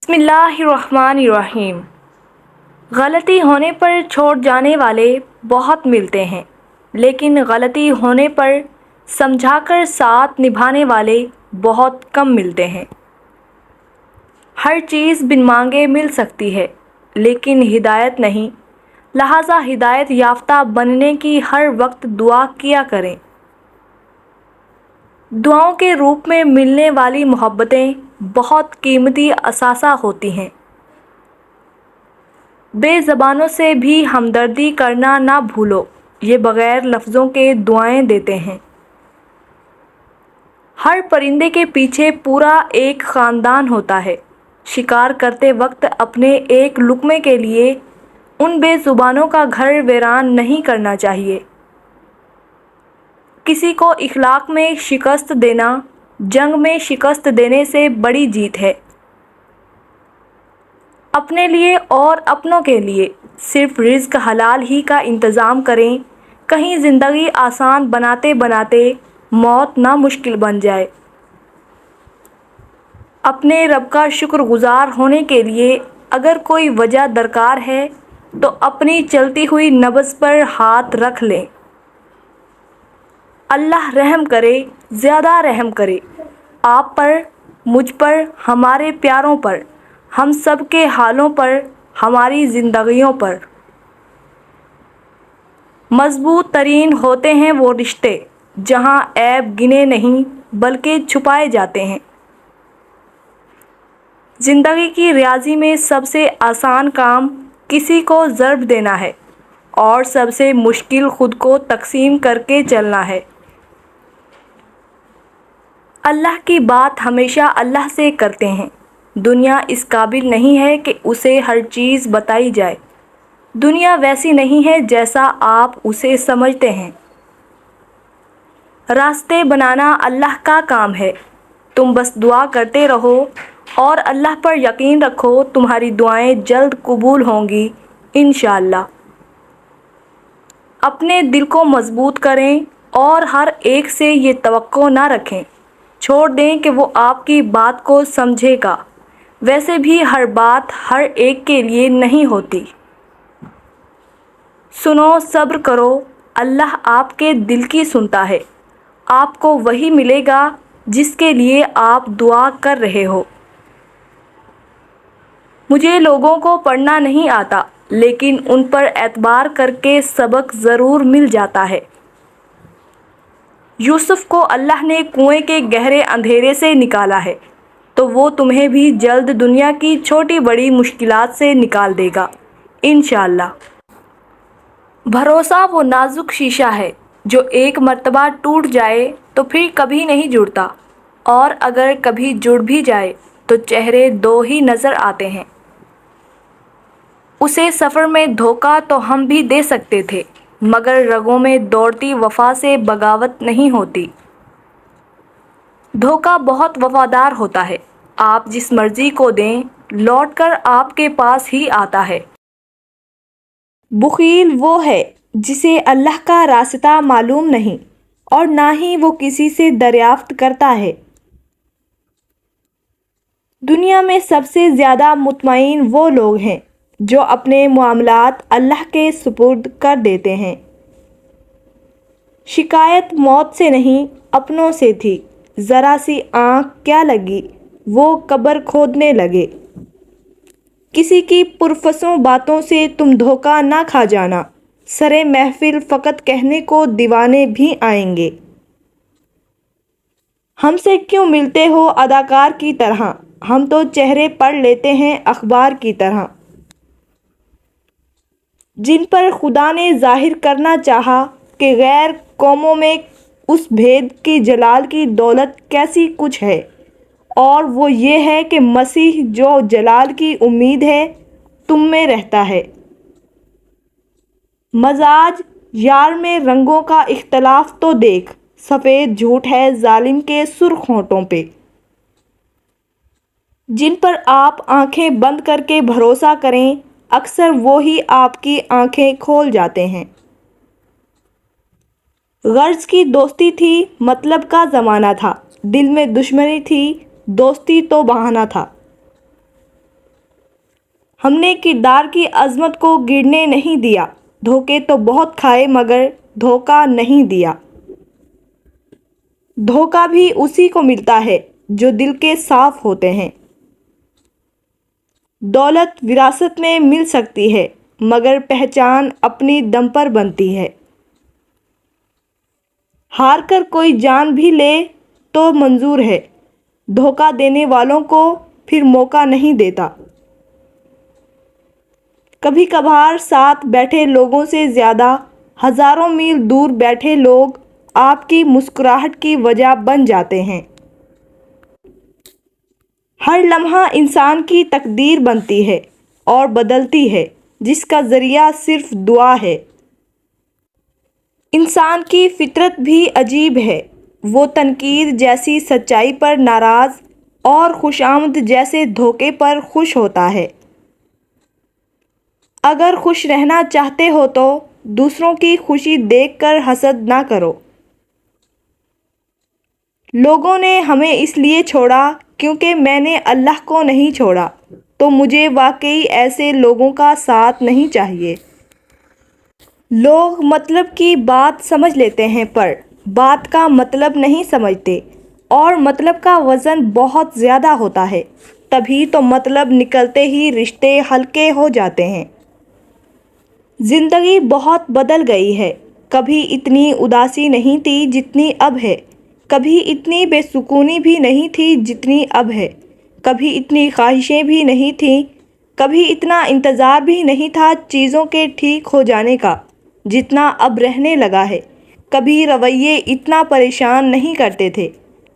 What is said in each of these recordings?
بسم اللہ الرحمن الرحیم۔ غلطی ہونے پر چھوڑ جانے والے بہت ملتے ہیں، لیکن غلطی ہونے پر سمجھا کر ساتھ نبھانے والے بہت کم ملتے ہیں۔ ہر چیز بن مانگے مل سکتی ہے، لیکن ہدایت نہیں، لہٰذا ہدایت یافتہ بننے کی ہر وقت دعا کیا کریں۔ دعاؤں کے روپ میں ملنے والی محبتیں بہت قیمتی اثاثہ ہوتی ہیں۔ بے زبانوں سے بھی ہمدردی کرنا نہ بھولو، یہ بغیر لفظوں کے دعائیں دیتے ہیں۔ ہر پرندے کے پیچھے پورا ایک خاندان ہوتا ہے۔ شکار کرتے وقت اپنے ایک لقمے کے لیے ان بے زبانوں کا گھر ویران نہیں کرنا چاہیے۔ کسی کو اخلاق میں شکست دینا جنگ میں شکست دینے سے بڑی جیت ہے۔ اپنے لیے اور اپنوں کے لیے صرف رزق حلال ہی کا انتظام کریں، کہیں زندگی آسان بناتے بناتے موت نہ مشکل بن جائے۔ اپنے رب کا شکر گزار ہونے کے لیے اگر کوئی وجہ درکار ہے تو اپنی چلتی ہوئی نبض پر ہاتھ رکھ لیں۔ اللہ رحم کرے، زیادہ رحم کرے، آپ پر، مجھ پر، ہمارے پیاروں پر، ہم سب کے حالوں پر، ہماری زندگیوں پر۔ مضبوط ترین ہوتے ہیں وہ رشتے جہاں عیب گنے نہیں بلکہ چھپائے جاتے ہیں۔ زندگی کی ریاضی میں سب سے آسان کام کسی کو ضرب دینا ہے اور سب سے مشکل خود کو تقسیم کر کے چلنا ہے۔ اللہ کی بات ہمیشہ اللہ سے کرتے ہیں۔ دنیا اس قابل نہیں ہے کہ اسے ہر چیز بتائی جائے۔ دنیا ویسی نہیں ہے جیسا آپ اسے سمجھتے ہیں۔ راستے بنانا اللہ کا کام ہے، تم بس دعا کرتے رہو اور اللہ پر یقین رکھو، تمہاری دعائیں جلد قبول ہوں گی انشاءاللہ۔ اپنے دل کو مضبوط کریں اور ہر ایک سے یہ توقع نہ رکھیں، چھوڑ دیں کہ وہ آپ کی بات کو سمجھے گا، ویسے بھی ہر بات ہر ایک کے لیے نہیں ہوتی۔ سنو، صبر کرو، اللہ آپ کے دل کی سنتا ہے، آپ کو وہی ملے گا جس کے لیے آپ دعا کر رہے ہو۔ مجھے لوگوں کو پڑھنا نہیں آتا، لیکن ان پر اعتبار کر کے سبق ضرور مل جاتا ہے۔ یوسف کو اللہ نے کنویں کے گہرے اندھیرے سے نکالا ہے، تو وہ تمہیں بھی جلد دنیا کی چھوٹی بڑی مشکلات سے نکال دے گا انشاءاللہ۔ بھروسہ وہ نازک شیشہ ہے جو ایک مرتبہ ٹوٹ جائے تو پھر کبھی نہیں جڑتا، اور اگر کبھی جڑ بھی جائے تو چہرے دو ہی نظر آتے ہیں۔ اسے سفر میں دھوکہ تو ہم بھی دے سکتے تھے، مگر رگوں میں دوڑتی وفا سے بغاوت نہیں ہوتی۔ دھوکہ بہت وفادار ہوتا ہے، آپ جس مرضی کو دیں لوٹ کر آپ کے پاس ہی آتا ہے۔ بخیل وہ ہے جسے اللہ کا راستہ معلوم نہیں اور نہ ہی وہ کسی سے دریافت کرتا ہے۔ دنیا میں سب سے زیادہ مطمئن وہ لوگ ہیں جو اپنے معاملات اللہ کے سپرد کر دیتے ہیں۔ شکایت موت سے نہیں اپنوں سے تھی، ذرا سی آنکھ کیا لگی وہ قبر کھودنے لگے۔ کسی کی پرفسوں باتوں سے تم دھوکہ نہ کھا جانا، سرے محفل فقط کہنے کو دیوانے بھی آئیں گے۔ ہم سے کیوں ملتے ہو اداکار کی طرح، ہم تو چہرے پڑھ لیتے ہیں اخبار کی طرح۔ جن پر خدا نے ظاہر کرنا چاہا کہ غیر قوموں میں اس بھید کی جلال کی دولت کیسی کچھ ہے، اور وہ یہ ہے کہ مسیح جو جلال کی امید ہے تم میں رہتا ہے۔ مزاج یار میں رنگوں کا اختلاف تو دیکھ، سفید جھوٹ ہے ظالم کے سرخ ہونٹوں پہ۔ جن پر آپ آنکھیں بند کر کے بھروسہ کریں اکثر وہی آپ کی آنکھیں کھول جاتے ہیں۔ غرض کی دوستی تھی، مطلب کا زمانہ تھا، دل میں دشمنی تھی، دوستی تو بہانہ تھا۔ ہم نے کردار کی عظمت کو گرنے نہیں دیا، دھوکے تو بہت کھائے مگر دھوکہ نہیں دیا۔ دھوکہ بھی اسی کو ملتا ہے جو دل کے صاف ہوتے ہیں۔ دولت وراثت میں مل سکتی ہے مگر پہچان اپنی دم پر بنتی ہے۔ ہار کر کوئی جان بھی لے تو منظور ہے، دھوکہ دینے والوں کو پھر موقع نہیں دیتا۔ کبھی کبھار ساتھ بیٹھے لوگوں سے زیادہ ہزاروں میل دور بیٹھے لوگ آپ کی مسکراہٹ کی وجہ بن جاتے ہیں۔ ہر لمحہ انسان کی تقدیر بنتی ہے اور بدلتی ہے جس کا ذریعہ صرف دعا ہے۔ انسان کی فطرت بھی عجیب ہے، وہ تنقید جیسی سچائی پر ناراض اور خوشامد جیسے دھوکے پر خوش ہوتا ہے۔ اگر خوش رہنا چاہتے ہو تو دوسروں کی خوشی دیکھ کر حسد نہ کرو۔ لوگوں نے ہمیں اس لیے چھوڑا کیونکہ میں نے اللہ کو نہیں چھوڑا، تو مجھے واقعی ایسے لوگوں کا ساتھ نہیں چاہیے۔ لوگ مطلب کی بات سمجھ لیتے ہیں پر بات کا مطلب نہیں سمجھتے، اور مطلب کا وزن بہت زیادہ ہوتا ہے، تبھی تو مطلب نکلتے ہی رشتے ہلکے ہو جاتے ہیں۔ زندگی بہت بدل گئی ہے، کبھی اتنی اداسی نہیں تھی جتنی اب ہے، کبھی اتنی بے سکونی بھی نہیں تھی جتنی اب ہے، کبھی اتنی خواہشیں بھی نہیں تھیں، کبھی اتنا انتظار بھی نہیں تھا چیزوں کے ٹھیک ہو جانے کا جتنا اب رہنے لگا ہے، کبھی رویے اتنا پریشان نہیں کرتے تھے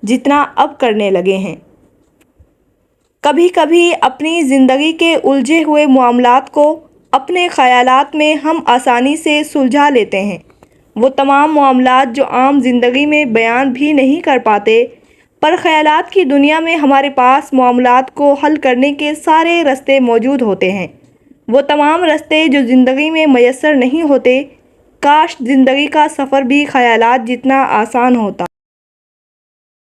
جتنا اب کرنے لگے ہیں۔ کبھی کبھی اپنی زندگی کے الجھے ہوئے معاملات کو اپنے خیالات میں ہم آسانی سے سلجھا لیتے ہیں، وہ تمام معاملات جو عام زندگی میں بیان بھی نہیں کر پاتے، پر خیالات کی دنیا میں ہمارے پاس معاملات کو حل کرنے کے سارے راستے موجود ہوتے ہیں، وہ تمام راستے جو زندگی میں میسر نہیں ہوتے۔ کاش زندگی کا سفر بھی خیالات جتنا آسان ہوتا۔